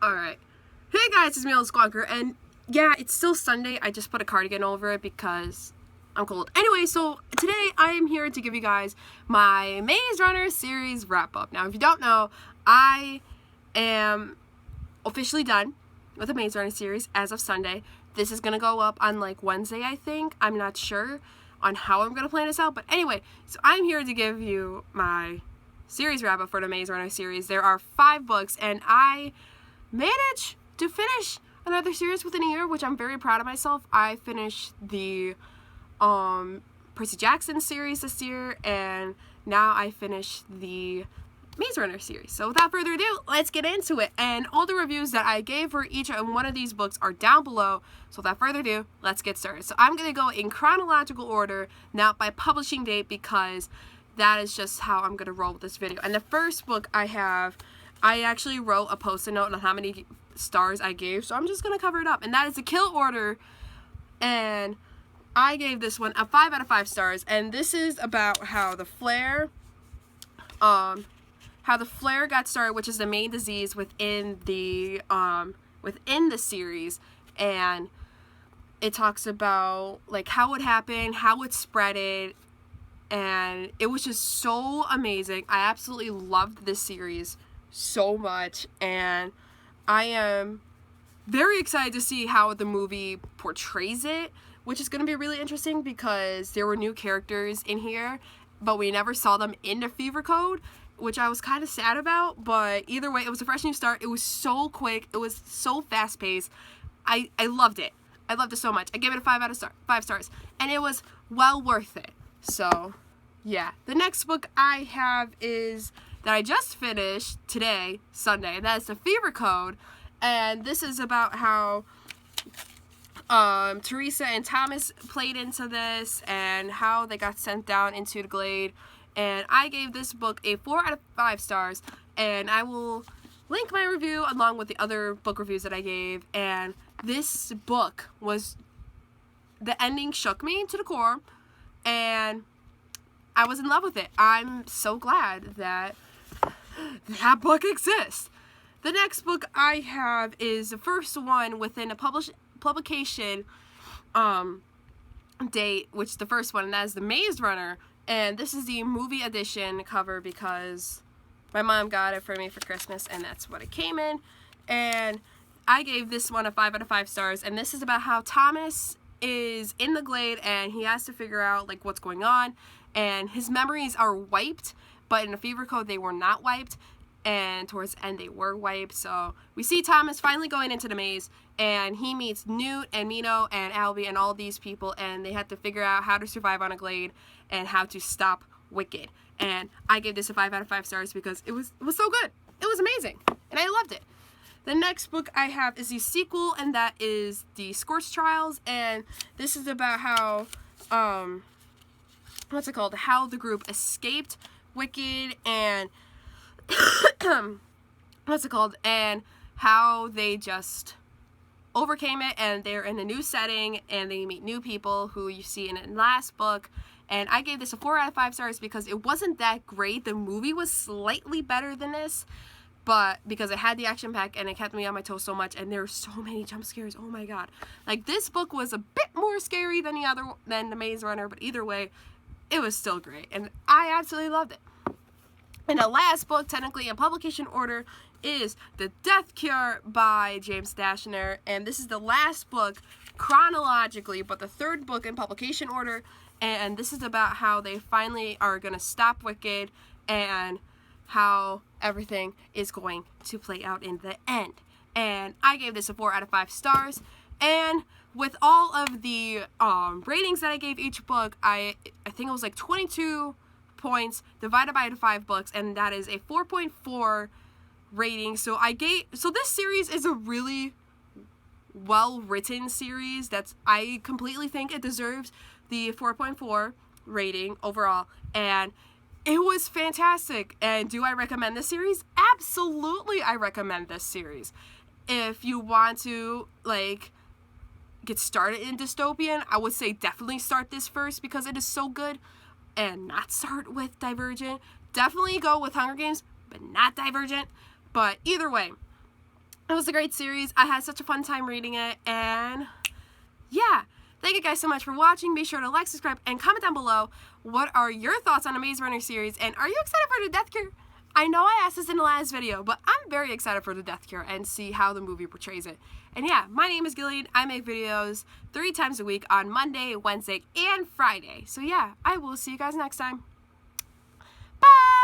Alright. Hey guys, it's me, Squonker, and yeah, it's still Sunday. I just put a cardigan over it because I'm cold. Anyway, so today I am here to give you guys my Maze Runner series wrap-up. Now, if you don't know, I am officially done with the Maze Runner series as of Sunday. This is going to go up on like Wednesday, I think. I'm not sure on how I'm going to plan this out, but anyway, so I'm here to give you my series wrap-up for the Maze Runner series. There are 5 books, and I managed to finish another series within a year, which I'm very proud of myself. I finished the Percy Jackson series this year, and now I finished the Maze Runner series. So without further ado, let's get into it. And all the reviews that I gave for each and one of these books are down below. So without further ado, let's get started. So I'm going to go in chronological order, not by publishing date, because that is just how I'm going to roll with this video. And the first book I actually wrote a post-it note on how many stars I gave, so I'm just going to cover it up. And that is The Kill Order, and I gave this one a 5 out of 5 stars. And this is about how the flare got started, which is the main disease within the series. And it talks about like how it happened, how it spreaded, and it was just so amazing. I absolutely loved this series so much, and I am very excited to see how the movie portrays it, which is going to be really interesting because there were new characters in here, but we never saw them in the Fever Code, which I was kind of sad about. But either way, it was a fresh new start. It was so quick. It was so fast-paced. I loved it. I loved it so much. I gave it a 5 out of 5 stars, and it was well worth it. So yeah, the next book I have is that I just finished today, Sunday, and that is The Fever Code. And this is about how Teresa and Thomas played into this and how they got sent down into the Glade. And I gave this book a 4 out of 5 stars, and I will link my review along with the other book reviews that I gave. And this book the ending shook me to the core, and I was in love with it. I'm so glad that that book exists. The next book I have is the first one within a publication date, which is the first one, and that is The Maze Runner. And this is the movie edition cover because my mom got it for me for Christmas, and that's what it came in. And I gave this one a 5 out of 5 stars, and this is about how Thomas is in the Glade and he has to figure out like what's going on, and his memories are wiped, but in the Fever Code they were not wiped, and towards the end they were wiped. So we see Thomas finally going into the maze, and he meets Newt and Mino and Albie and all these people, and they have to figure out how to survive on a Glade and how to stop Wicked. And I gave this a 5 out of 5 stars because it was so good. It was amazing, and I loved it. The next book I have is the sequel, and that is The Scorch Trials, and this is about how how the group escaped Wicked, and and how they just overcame it, and they're in a new setting, and they meet new people who you see in the last book. And I gave this a 4 out of 5 stars because it wasn't that great. The movie was slightly better than this, but because it had the action pack and it kept me on my toes so much, and there were so many jump scares. Oh my god. Like, this book was a bit more scary than the Maze Runner, but either way, it was still great, and I absolutely loved it. And the last book, technically in publication order, is The Death Cure by James Dashner, and this is the last book chronologically, but the 3rd book in publication order, and this is about how they finally are going to stop Wicked and how everything is going to play out in the end. And I gave this a 4 out of 5 stars, and with all of the ratings that I gave each book, I think it was like 22 points divided by the 5 books, and that is a 4.4 rating. So this series is a really well written series I completely think it deserves the 4.4 rating overall, and it was fantastic. And do I recommend this series? Absolutely, I recommend this series. If you want to like get started in dystopian, I would say definitely start this first because it is so good, and not start with Divergent. Definitely go with Hunger Games, but not Divergent. But either way, It was a great series. I had such a fun time reading it, and yeah. Thank you guys so much for watching. Be sure to like, subscribe, and comment down below. What are your thoughts on the Maze Runner series, and are you excited for the Death Cure? I know I asked this in the last video, but I'm very excited for the Death Cure and see how the movie portrays it. And yeah, my name is Gilead. I make videos 3 times a week on Monday, Wednesday, and Friday. So yeah, I will see you guys next time. Bye!